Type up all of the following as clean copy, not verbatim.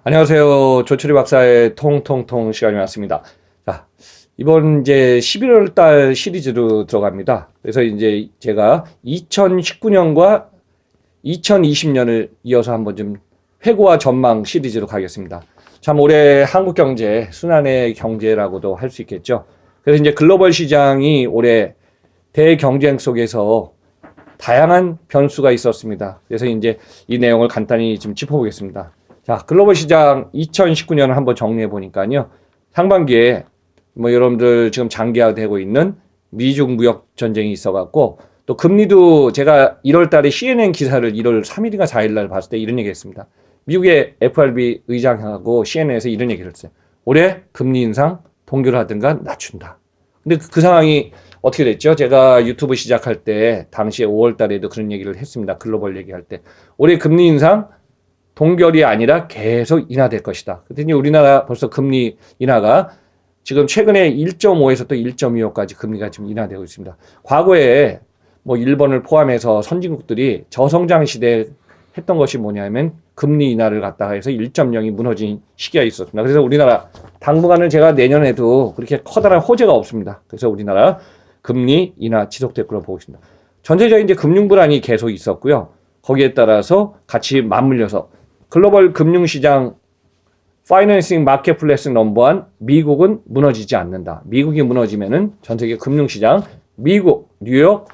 안녕하세요. 조철희 박사의 통통통 시간이 왔습니다. 자, 이번 이제 11월 달 시리즈로 들어갑니다. 그래서 이제 제가 2019년과 2020년을 이어서 한번 좀 회고와 전망 시리즈로 가겠습니다. 참 올해 한국 경제, 순환의 경제라고도 할 수 있겠죠. 그래서 이제 글로벌 시장이 올해 대경쟁 속에서 다양한 변수가 있었습니다. 그래서 이제 이 내용을 간단히 좀 짚어보겠습니다. 자, 글로벌 시장 2019년을 한번 정리해 보니까요. 상반기에 뭐 여러분들 지금 장기화되고 있는 미중 무역 전쟁이 있어갖고 또 금리도 제가 1월 달에 CNN 기사를 1월 3일인가 4일 날 봤을 때 이런 얘기 했습니다. 미국의 FRB 의장하고 CNN에서 이런 얘기를 했어요. 올해 금리 인상 동결 하든가 낮춘다. 근데 그 상황이 어떻게 됐죠? 제가 유튜브 시작할 때 당시에 5월 달에도 그런 얘기를 했습니다. 글로벌 얘기할 때. 올해 금리 인상 동결이 아니라 계속 인하될 것이다. 그랬더니 우리나라 벌써 금리 인하가 지금 최근에 1.5에서 또 1.25까지 금리가 지금 인하되고 있습니다. 과거에 뭐 일본을 포함해서 선진국들이 저성장 시대에 했던 것이 뭐냐면 금리 인하를 갖다가 해서 1.0이 무너진 시기가 있었습니다. 그래서 우리나라 당분간은 제가 내년에도 그렇게 커다란 호재가 없습니다. 그래서 우리나라 금리 인하 지속될 거로 보고 있습니다. 전체적인 이제 금융 불안이 계속 있었고요. 거기에 따라서 같이 맞물려서 글로벌 금융시장 파이낸싱 마켓플레이스 넘버원 미국은 무너지지 않는다. 미국이 무너지면은 전 세계 금융시장 미국, 뉴욕,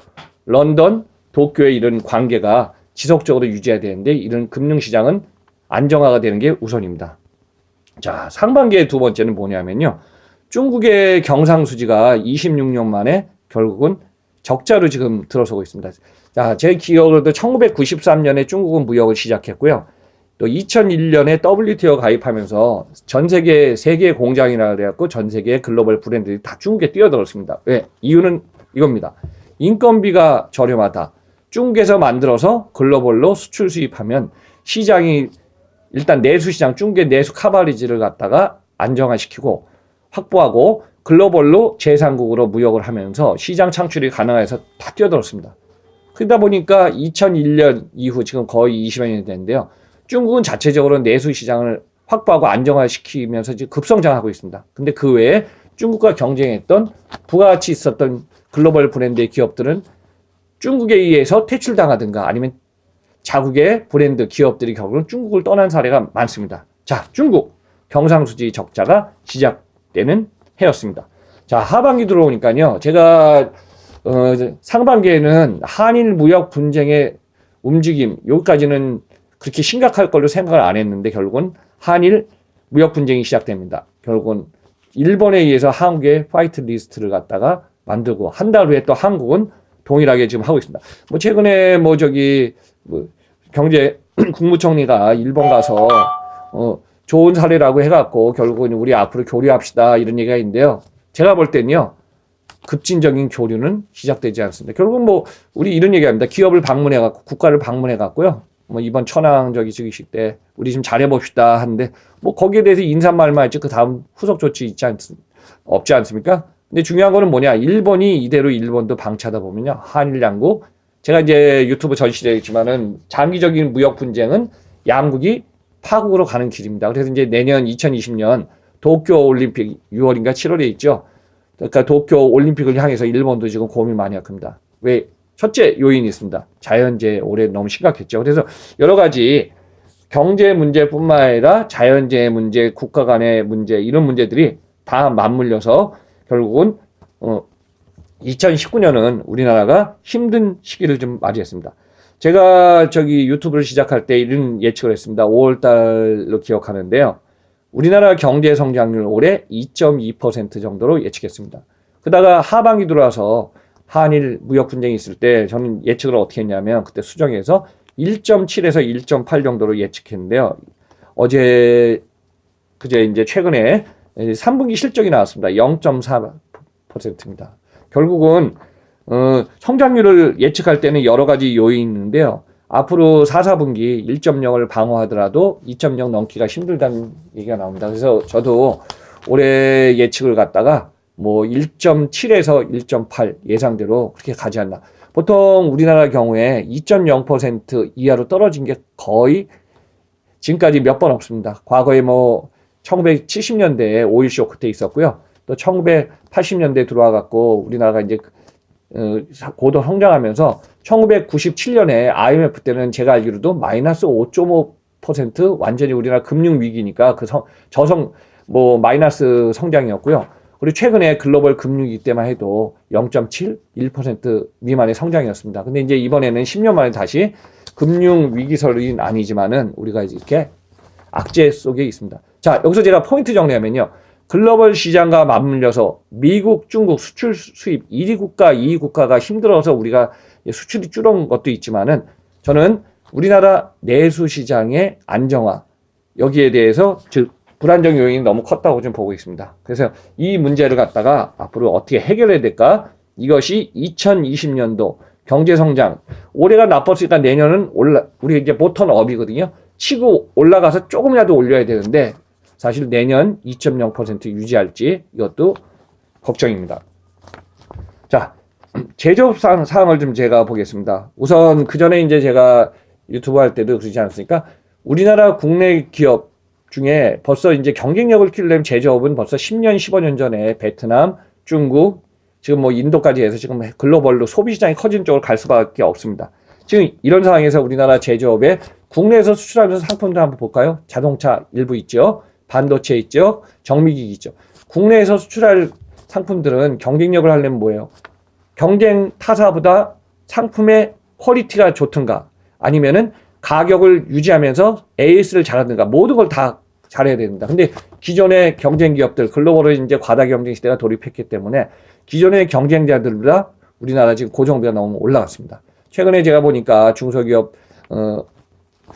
런던, 도쿄의 이런 관계가 지속적으로 유지해야 되는데 이런 금융시장은 안정화가 되는 게 우선입니다. 자, 상반기의 두 번째는 뭐냐면요. 중국의 경상수지가 26년 만에 결국은 적자로 지금 들어서고 있습니다. 자, 제 기억으로도 1993년에 중국은 무역을 시작했고요. 또 2001년에 WTO 가입하면서 전 세계 세 개의 공장이라 그래갖고 전 세계의 글로벌 브랜드들이 다 중국에 뛰어들었습니다. 왜? 이유는 이겁니다. 인건비가 저렴하다. 중국에서 만들어서 글로벌로 수출 수입하면 시장이 일단 내수 시장, 중국의 내수 카바리지를 갖다가 안정화시키고 확보하고 글로벌로 제3국으로 무역을 하면서 시장 창출이 가능해서 다 뛰어들었습니다. 그러다 보니까 2001년 이후 지금 거의 20여 년이 됐는데요. 중국은 자체적으로 내수 시장을 확보하고 안정화시키면서 지금 급성장하고 있습니다. 근데 그 외에 중국과 경쟁했던 부가가치 있었던 글로벌 브랜드의 기업들은 중국에 의해서 퇴출당하든가 아니면 자국의 브랜드 기업들이 결국은 중국을 떠난 사례가 많습니다. 자, 중국 경상수지 적자가 시작되는 해였습니다. 자, 하반기 들어오니까요. 제가 상반기에는 한일 무역 분쟁의 움직임 여기까지는 그렇게 심각할 걸로 생각을 안 했는데 결국은 한일 무역 분쟁이 시작됩니다. 결국은 일본에 의해서 한국의 화이트 리스트를 갖다가 만들고 한 달 후에 또 한국은 동일하게 지금 하고 있습니다. 뭐 최근에 뭐 경제 국무총리가 일본 가서 좋은 사례라고 해갖고 결국은 우리 앞으로 교류합시다 이런 얘기가 있는데요. 제가 볼 때는요. 급진적인 교류는 시작되지 않습니다. 결국은 뭐 우리 이런 얘기합니다. 기업을 방문해갖고 국가를 방문해갖고요. 뭐 이번 천황저기식 때 우리 좀 잘해봅시다 하는데 뭐 거기에 대해서 인사말만 했지 그 다음 후속 조치 없지 않습니까? 근데 중요한 거는 뭐냐? 일본이 이대로 일본도 방치하다 보면요. 한일 양국 제가 이제 유튜브 전시되어 있지만은 장기적인 무역 분쟁은 양국이 파국으로 가는 길입니다. 그래서 이제 내년 2020년 도쿄 올림픽 6월인가 7월에 있죠. 그러니까 도쿄 올림픽을 향해서 일본도 지금 고민 많이 할 겁니다. 왜? 첫째 요인이 있습니다. 자연재해 올해 너무 심각했죠. 그래서 여러 가지 경제 문제뿐만 아니라 자연재해 문제, 국가 간의 문제 이런 문제들이 다 맞물려서 결국은 2019년은 우리나라가 힘든 시기를 좀 맞이했습니다. 제가 유튜브를 시작할 때 이런 예측을 했습니다. 5월 달로 기억하는데요. 우리나라 경제 성장률 올해 2.2% 정도로 예측했습니다. 그러다가 하반기 들어와서 한일 무역 분쟁이 있을 때 저는 예측을 어떻게 했냐면 그때 수정해서 1.7에서 1.8 정도로 예측했는데요. 그제 이제 최근에 3분기 실적이 나왔습니다. 0.4%입니다. 결국은 성장률을 예측할 때는 여러 가지 요인이 있는데요. 앞으로 4, 4분기 1.0을 방어하더라도 2.0 넘기가 힘들다는 얘기가 나옵니다. 그래서 저도 올해 예측을 갖다가 뭐 1.7에서 1.8 예상대로 그렇게 가지 않나. 보통 우리나라 경우에 2.0% 이하로 떨어진 게 거의 지금까지 몇 번 없습니다. 과거에 뭐 1970년대에 오일 쇼크 때 있었고요. 또 1980년대에 들어와 갖고 우리나라가 이제 고도 성장하면서 1997년에 IMF 때는 제가 알기로도 마이너스 5.5% 완전히 우리나라 금융 위기니까 마이너스 성장이었고요. 그리고 최근에 글로벌 금융위기 때만 해도 0.7, 1% 미만의 성장이었습니다. 근데 이제 이번에는 10년 만에 다시 금융 위기설은 아니지만은 우리가 이렇게 악재 속에 있습니다. 자, 여기서 제가 포인트 정리하면요. 글로벌 시장과 맞물려서 미국, 중국 수출 수입 1위 국가, 2위 국가가 힘들어서 우리가 수출이 줄은 것도 있지만은 저는 우리나라 내수 시장의 안정화 여기에 대해서 즉 불안정 요인이 너무 컸다고 좀 보고 있습니다. 그래서 이 문제를 갖다가 앞으로 어떻게 해결해야 될까? 이것이 2020년도 경제성장 올해가 나빴으니까 내년은 우리 이제 보턴업이거든요. 치고 올라가서 조금이라도 올려야 되는데 사실 내년 2.0% 유지할지 이것도 걱정입니다. 자, 제조업 사항을 좀 제가 보겠습니다. 우선 그 전에 이제 제가 유튜브 할 때도 그러지 않습니까? 우리나라 국내 기업 중에 벌써 이제 경쟁력을 키우려면 제조업은 벌써 10년, 15년 전에 베트남, 중국, 지금 뭐 인도까지 해서 지금 글로벌로 소비시장이 커지는 쪽으로 갈 수밖에 없습니다. 지금 이런 상황에서 우리나라 제조업에 국내에서 수출하면서 상품들 한번 볼까요? 자동차 일부 있죠. 반도체 있죠. 정미기기 있죠. 국내에서 수출할 상품들은 경쟁력을 하려면 뭐예요? 경쟁 타사보다 상품의 퀄리티가 좋든가 아니면은 가격을 유지하면서 AS를 잘하든가 모든 걸 다 잘해야 됩니다. 근데 기존의 경쟁 기업들 글로벌로 이제 과다 경쟁 시대가 돌입했기 때문에 기존의 경쟁자들보다 우리나라 지금 고정비가 너무 올라갔습니다. 최근에 제가 보니까 중소기업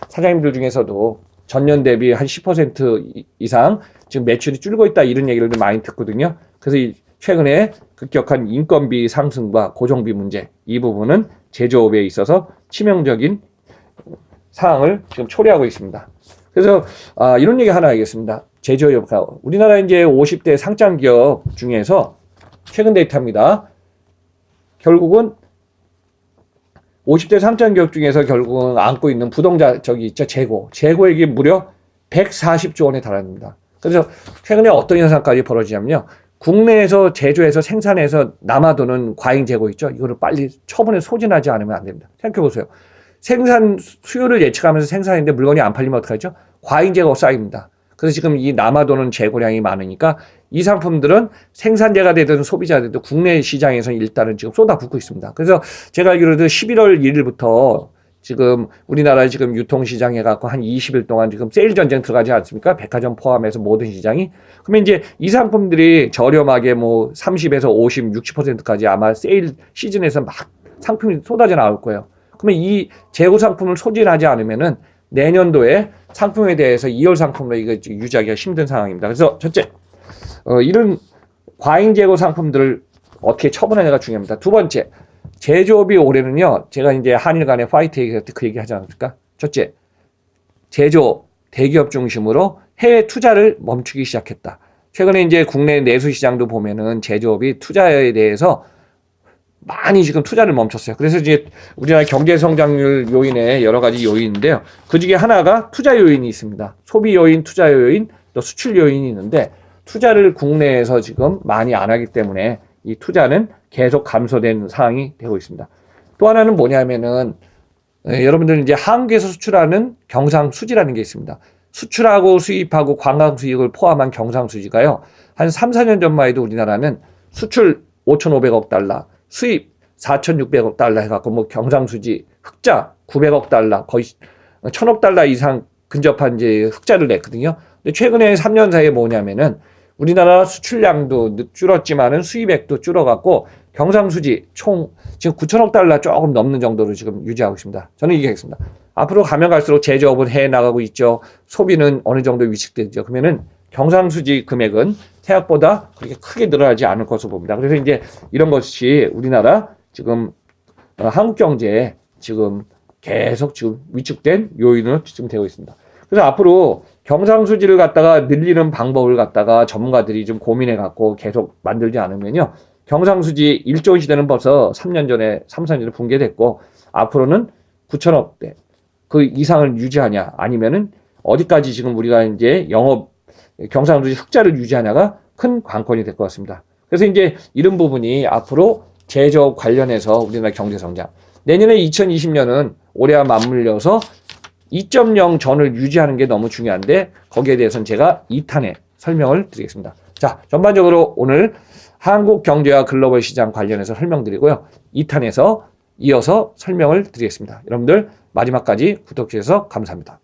사장님들 중에서도 전년 대비 한 10% 이상 지금 매출이 줄고 있다 이런 얘기를 많이 듣거든요. 그래서 최근에 급격한 인건비 상승과 고정비 문제 이 부분은 제조업에 있어서 치명적인 사항을 지금 초래하고 있습니다. 그래서 이런 얘기 하나 하겠습니다. 제조업 우리나라 이제 50대 상장 기업 중에서 최근 데이터입니다. 결국은 50대 상장 기업 중에서 결국은 안고 있는 부동산 저기 있죠. 재고액이 무려 140조 원에 달합니다. 그래서 최근에 어떤 현상까지 벌어지냐면요. 국내에서 제조해서 생산해서 남아도는 과잉 재고 있죠. 이거를 빨리 처분에 소진하지 않으면 안 됩니다. 생각해 보세요. 생산 수요를 예측하면서 생산했는데 물건이 안 팔리면 어떡하죠? 과잉 재고 쌓입니다. 그래서 지금 이 남아도는 재고량이 많으니까 이 상품들은 생산자가 되든 소비자가 되든 국내 시장에서 일단은 지금 쏟아붓고 있습니다. 그래서 제가 알기로도 11월 1일부터 지금 우리나라 지금 유통시장 해갖고 한 20일 동안 지금 세일 전쟁 들어가지 않습니까? 백화점 포함해서 모든 시장이. 그러면 이제 이 상품들이 저렴하게 뭐 30에서 50, 60%까지 아마 세일 시즌에서 막 상품이 쏟아져 나올 거예요. 그러면 이 재고 상품을 소진하지 않으면은 내년도에 상품에 대해서 2월 상품으로 이거 유지하기가 힘든 상황입니다. 그래서 첫째, 이런 과잉 재고 상품들을 어떻게 처분하냐가 중요합니다. 두 번째, 제조업이 올해는요, 제가 이제 한일 간의 파이트 얘기할 때 그 얘기 하지 않습니까? 첫째, 제조업, 대기업 중심으로 해외 투자를 멈추기 시작했다. 최근에 이제 국내 내수 시장도 보면은 제조업이 투자에 대해서 많이 지금 투자를 멈췄어요. 그래서 이제 우리나라 경제 성장률 요인에 여러 가지 요인인데요. 그 중에 하나가 투자 요인이 있습니다. 소비 요인, 투자 요인, 또 수출 요인이 있는데 투자를 국내에서 지금 많이 안 하기 때문에 이 투자는 계속 감소된 상황이 되고 있습니다. 또 하나는 뭐냐면은 여러분들 이제 한국에서 수출하는 경상수지라는 게 있습니다. 수출하고 수입하고 관광 수익을 포함한 경상수지가요. 한 3, 4년 전만 해도 우리나라는 수출 5,500억 달러, 수입 4,600억 달러 해갖고 뭐 경상수지 흑자 900억 달러 거의 1,000억 달러 이상 근접한 이제 흑자를 냈거든요. 근데 최근에 3년 사이에 뭐냐면은 우리나라 수출량도 줄었지만은 수입액도 줄어갖고 경상수지 총 지금 9,000억 달러 조금 넘는 정도로 지금 유지하고 있습니다. 저는 얘기하겠습니다. 앞으로 가면 갈수록 제조업은 해 나가고 있죠. 소비는 어느 정도 위축되죠. 그러면은 경상수지 금액은 생각보다 그렇게 크게 늘어나지 않을 것으로 봅니다. 그래서 이제 이런 것이 우리나라 지금 한국 경제에 지금 계속 지금 위축된 요인으로 지금 되고 있습니다. 그래서 앞으로 경상수지를 갖다가 늘리는 방법을 갖다가 전문가들이 좀 고민해 갖고 계속 만들지 않으면요. 경상수지 1조 원 시대는 벌써 3년 전에, 3, 4년 전에 붕괴됐고 앞으로는 9천억대 그 이상을 유지하냐 아니면은 어디까지 지금 우리가 이제 영업 경상도지 흑자를 유지하냐가 큰 관건이 될 것 같습니다. 그래서 이제 이런 부분이 앞으로 제조업 관련해서 우리나라 경제 성장, 내년에 2020년은 올해와 맞물려서 2.0 전을 유지하는 게 너무 중요한데 거기에 대해서는 제가 2탄에 설명을 드리겠습니다. 자, 전반적으로 오늘 한국 경제와 글로벌 시장 관련해서 설명드리고요. 2탄에서 이어서 설명을 드리겠습니다. 여러분들 마지막까지 구독해 주셔서 감사합니다.